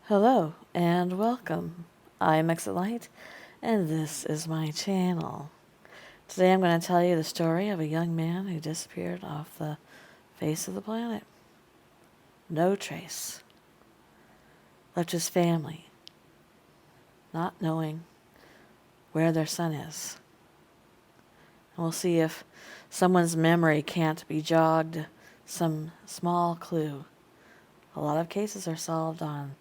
Hello and welcome. I'm Light, and this is my channel. Today I'm going to tell you the story of a young man who disappeared off the face of the planet. No trace. Left his family not knowing where their son is. And we'll see if someone's memory can't be jogged, some small clue. A lot of cases are solved on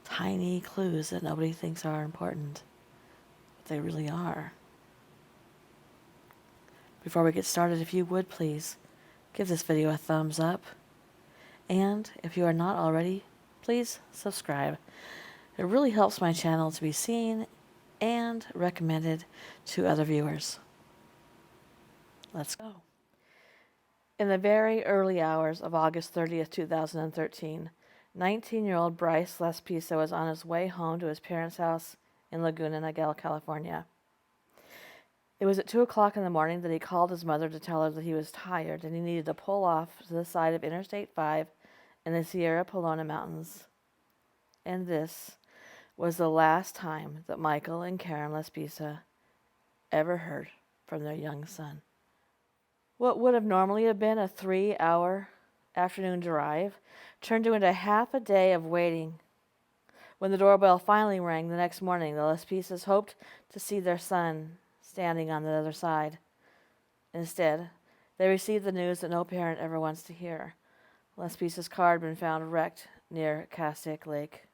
tiny clues that nobody thinks are important, but they really are. Before we get started, if you would please give this video a thumbs up, and if you are not already, please subscribe. It really helps my channel to be seen and recommended to other viewers. Let's go. In the very early hours of August 30th, 2013, 19-year-old Bryce Laspisa was on his way home to his parents' house in Laguna Niguel, California. It was at 2 o'clock in the morning that he called his mother to tell her that he was tired and he needed to pull off to the side of Interstate 5 in the Sierra Pelona Mountains. And this was the last time that Michael and Karen Laspisa ever heard from their young son. What would have normally been a 3-hour afternoon drive turned into half a day of waiting. When the doorbell finally rang the next morning, the Laspisas hoped to see their son standing on the other side. Instead, they received the news that no parent ever wants to hear. Laspisa's car had been found wrecked near Castaic Lake.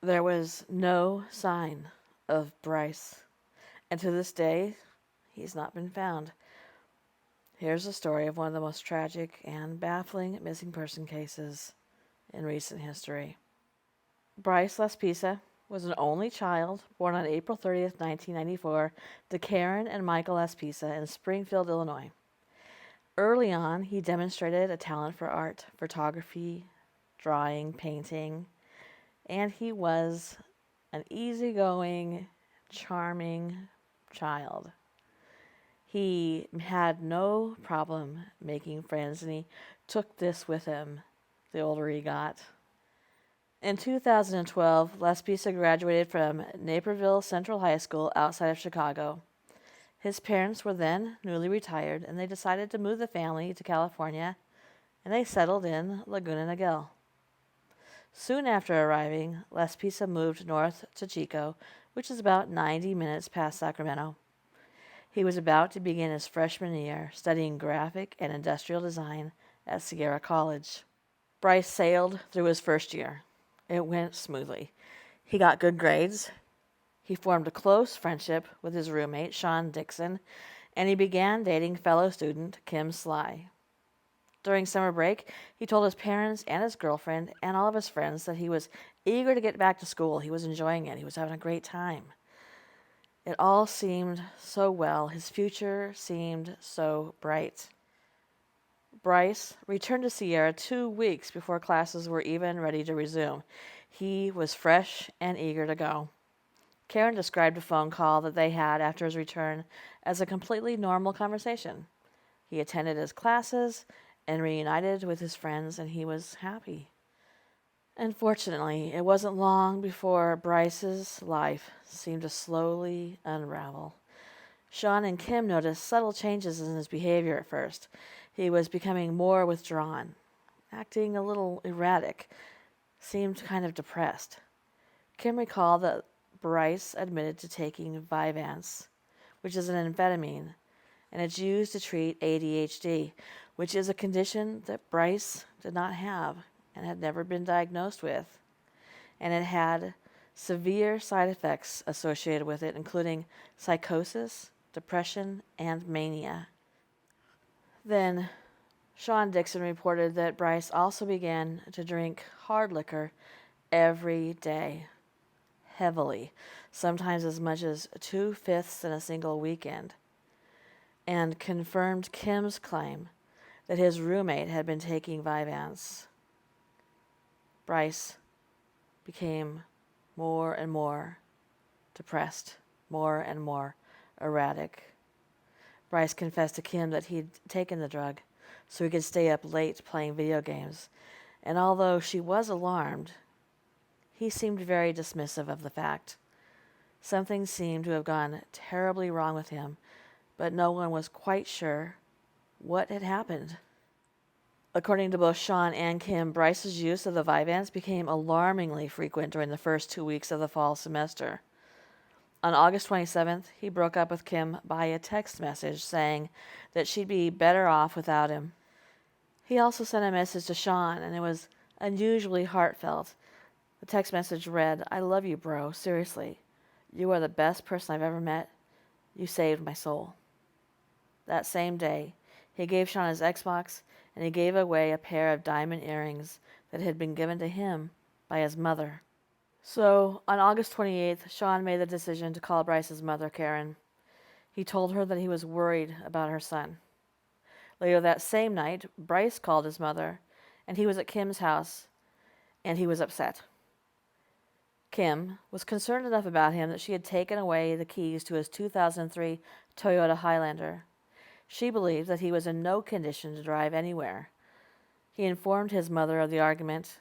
There was no sign of Bryce, and to this day, he's not been found. Here's the story of one of the most tragic and baffling missing person cases in recent history. Bryce Laspisa was an only child born on April 30th, 1994, to Karen and Michael Laspisa in Springfield, Illinois. Early on, he demonstrated a talent for art, photography, drawing, painting, and he was an easygoing, charming child. He had no problem making friends, and he took this with him the older he got. In 2012, Laspisa graduated from Naperville Central High School outside of Chicago. His parents were then newly retired, and they decided to move the family to California, and they settled in Laguna Niguel. Soon after arriving, Laspisa moved north to Chico, which is about 90 minutes past Sacramento. He was about to begin his freshman year studying graphic and industrial design at Sierra College. Bryce sailed through his first year. It went smoothly. He got good grades. He formed a close friendship with his roommate, Sean Dixon, and he began dating fellow student Kim Sly. During summer break, he told his parents and his girlfriend and all of his friends that he was eager to get back to school. He was enjoying it. He was having a great time. It all seemed so well. His future seemed so bright. Bryce returned to Sierra 2 weeks before classes were even ready to resume. He was fresh and eager to go. Karen described a phone call that they had after his return as a completely normal conversation. He attended his classes and reunited with his friends, and he was happy. Unfortunately, it wasn't long before Bryce's life seemed to slowly unravel. Sean and Kim noticed subtle changes in his behavior at first. He was becoming more withdrawn, acting a little erratic, seemed kind of depressed. Kim recalled that Bryce admitted to taking Vyvanse, which is an amphetamine, and it's used to treat ADHD, which is a condition that Bryce did not have and had never been diagnosed with. And it had severe side effects associated with it, including psychosis, depression, and mania. Then, Sean Dixon reported that Bryce also began to drink hard liquor every day, heavily, sometimes as much as 2/5 in a single weekend, and confirmed Kim's claim that his roommate had been taking Vyvanse. Bryce became more and more depressed, more and more erratic. Bryce confessed to Kim that he'd taken the drug so he could stay up late playing video games. And although she was alarmed, he seemed very dismissive of the fact. Something seemed to have gone terribly wrong with him, but no one was quite sure what had happened. According to both Sean and Kim, Bryce's use of the Vyvanse became alarmingly frequent during the first 2 weeks of the fall semester. On August 27th, he broke up with Kim by a text message saying that she'd be better off without him. He also sent a message to Sean, and it was unusually heartfelt. The text message read, "I love you, bro. Seriously. You are the best person I've ever met. You saved my soul." That same day, he gave Sean his Xbox, and he gave away a pair of diamond earrings that had been given to him by his mother. So, on August 28th, Sean made the decision to call Bryce's mother, Karen. He told her that he was worried about her son. Later that same night, Bryce called his mother, and he was at Kim's house, and he was upset. Kim was concerned enough about him that she had taken away the keys to his 2003 Toyota Highlander. She believed that he was in no condition to drive anywhere. He informed his mother of the argument,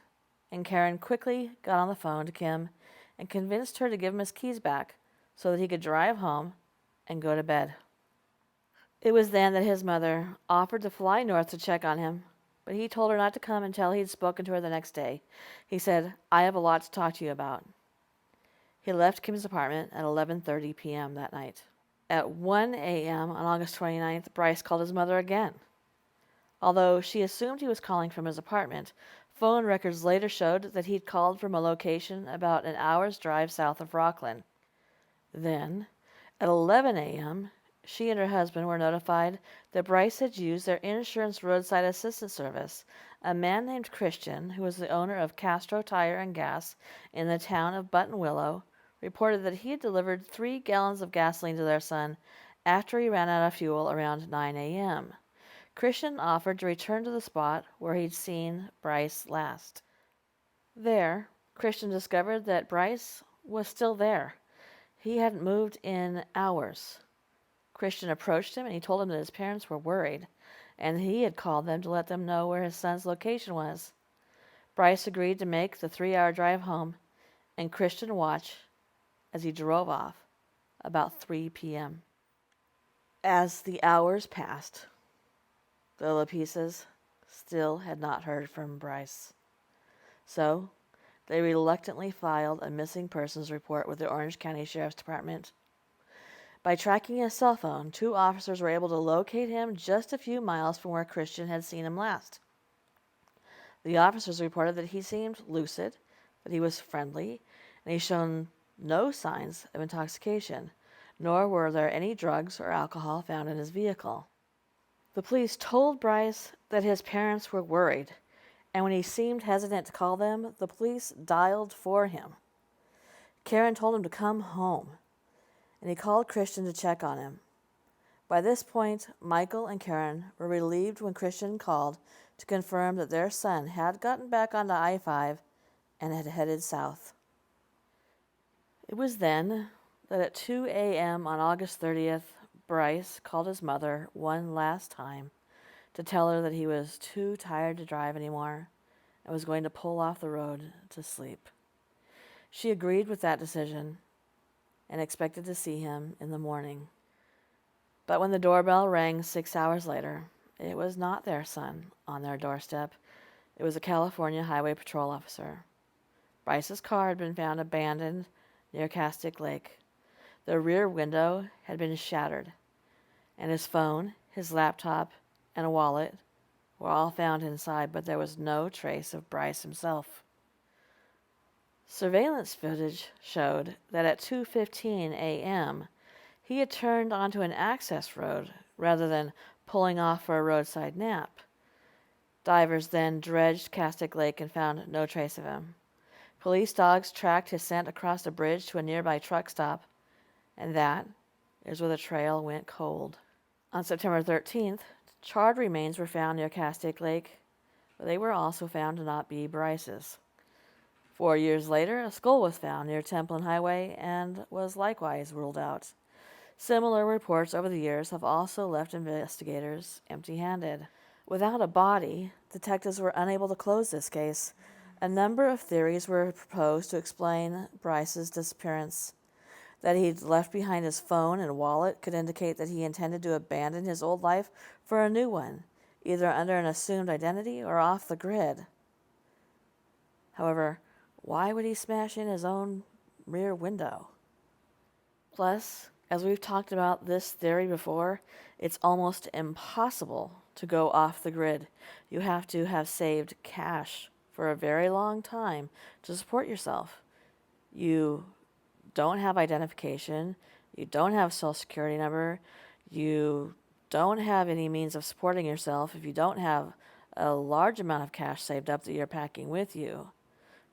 and Karen quickly got on the phone to Kim and convinced her to give him his keys back so that he could drive home and go to bed. It was then that his mother offered to fly north to check on him, but he told her not to come until he'd spoken to her the next day. He said, "I have a lot to talk to you about." He left Kim's apartment at 11:30 p.m. that night. At 1 a.m. on August 29th, Bryce called his mother again. Although she assumed he was calling from his apartment, phone records later showed that he'd called from a location about an hour's drive south of Rockland. Then, at 11 a.m., she and her husband were notified that Bryce had used their insurance roadside assistance service. A man named Christian, who was the owner of Castro Tire and Gas in the town of Buttonwillow, reported that he had delivered 3 gallons of gasoline to their son after he ran out of fuel around 9 a.m. Christian offered to return to the spot where he'd seen Bryce last. There, Christian discovered that Bryce was still there. He hadn't moved in hours. Christian approached him and he told him that his parents were worried, and he had called them to let them know where his son's location was. Bryce agreed to make the 3-hour drive home, and Christian watched as he drove off about 3 p.m. As the hours passed, the Laspisas still had not heard from Bryce. So, they reluctantly filed a missing persons report with the Orange County Sheriff's Department. By tracking his cell phone, 2 officers were able to locate him just a few miles from where Christian had seen him last. The officers reported that he seemed lucid, that he was friendly, and he showed no signs of intoxication, nor were there any drugs or alcohol found in his vehicle. The police told Bryce that his parents were worried, and when he seemed hesitant to call them, the police dialed for him. Karen told him to come home, and he called Christian to check on him. By this point, Michael and Karen were relieved when Christian called to confirm that their son had gotten back onto I-5 and had headed south. It was then that at 2 a.m. on August 30th, Bryce called his mother one last time to tell her that he was too tired to drive anymore and was going to pull off the road to sleep. She agreed with that decision and expected to see him in the morning. But when the doorbell rang 6 hours later, it was not their son on their doorstep. It was a California Highway Patrol officer. Bryce's car had been found abandoned near Castic Lake. The rear window had been shattered, and his phone, his laptop, and a wallet were all found inside, but there was no trace of Bryce himself. Surveillance footage showed that at 2:15 a.m., he had turned onto an access road rather than pulling off for a roadside nap. Divers then dredged Castic Lake and found no trace of him. Police dogs tracked his scent across a bridge to a nearby truck stop, and that is where the trail went cold. On September 13th, charred remains were found near Castic Lake, but they were also found to not be Bryce's. 4 years later, a skull was found near Templin Highway and was likewise ruled out. Similar reports over the years have also left investigators empty-handed. Without a body, detectives were unable to close this case. A number of theories were proposed to explain Bryce's disappearance. That he'd left behind his phone and wallet could indicate that he intended to abandon his old life for a new one, either under an assumed identity or off the grid. However, why would he smash in his own rear window? Plus, as we've talked about this theory before, it's almost impossible to go off the grid. You have to have saved cash for a very long time to support yourself. You don't have identification, you don't have a social security number, you don't have any means of supporting yourself if you don't have a large amount of cash saved up that you're packing with you.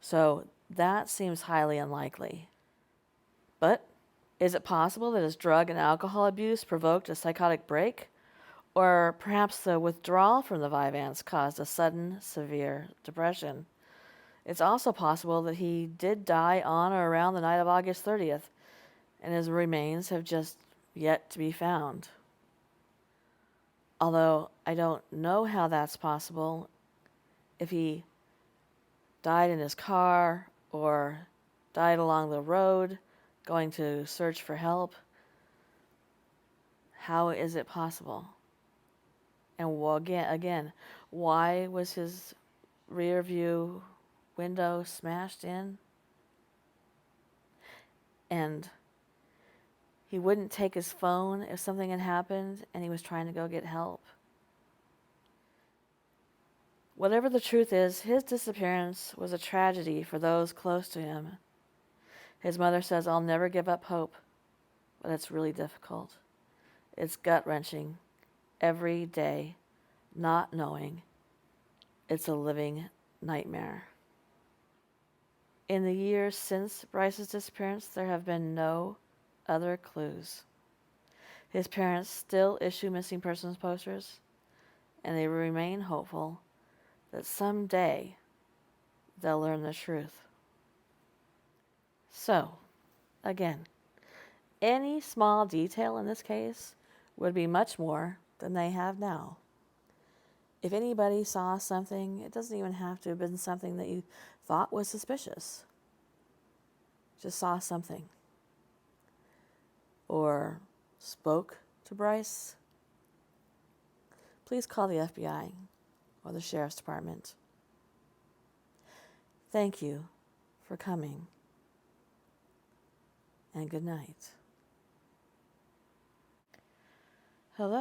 So that seems highly unlikely. But is it possible that his drug and alcohol abuse provoked a psychotic break? Or perhaps the withdrawal from the Vyvanse caused a sudden, severe depression? It's also possible that he did die on or around the night of August 30th, and his remains have just yet to be found. Although I don't know how that's possible, if he died in his car or died along the road going to search for help, how is it possible? And again, why was his rear view window smashed in? And he wouldn't take his phone if something had happened and he was trying to go get help. Whatever the truth is, his disappearance was a tragedy for those close to him. His mother says, "I'll never give up hope," but it's really difficult. It's gut-wrenching every day, not knowing. It's a living nightmare. In the years since Bryce's disappearance, there have been no other clues. His parents still issue missing persons posters, and they remain hopeful that someday they'll learn the truth. So, again, any small detail in this case would be much more than they have now. If anybody saw something, it doesn't even have to have been something that you thought was suspicious. Just saw something. Or spoke to Bryce. Please call the FBI or the Sheriff's Department. Thank you for coming. And good night. Hello.